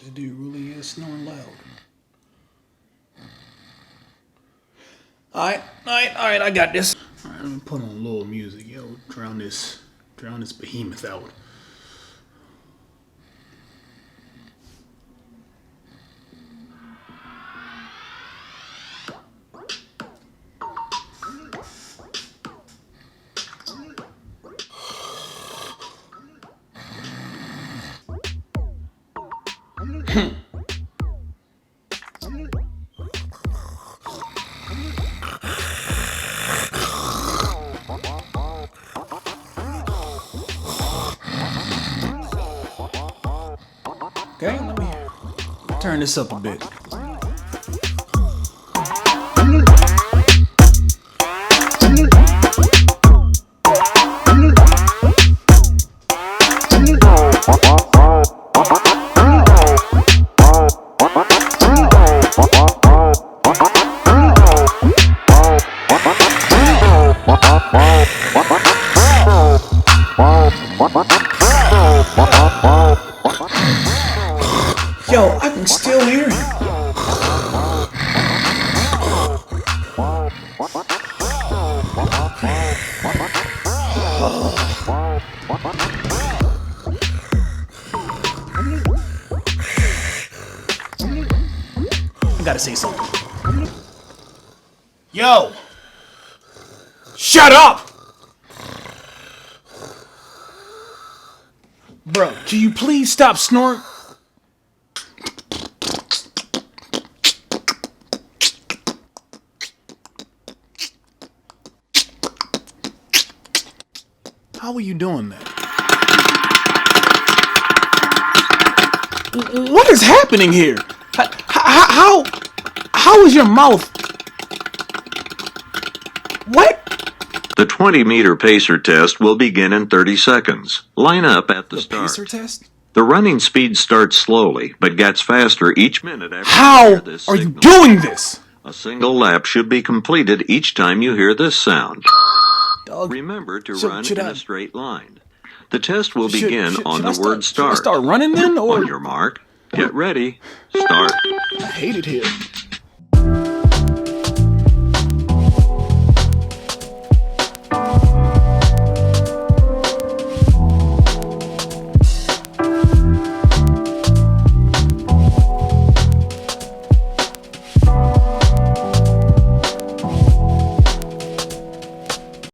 This dude really is snoring loud. Alright, I got this. Alright, let me put on a little music, yo. Drown this behemoth out. Okay, let me turn this up a bit. Yo, I can still hear him. I gotta say something. Yo! Shut up! Bro, can you please stop snoring? How are you doing that? What is happening here? How is your mouth? What? The 20-meter pacer test will begin in 30 seconds. Line up at the start. Pacer test? The running speed starts slowly, but gets faster each minute after How you hear this are you signal. doing this? A single lap should be completed each time you hear this sound. Dog. Remember to So, run should in I- a straight line. The test will begin on should I the word Should I start. start running then, or? On your mark, get ready, start. I hate it here.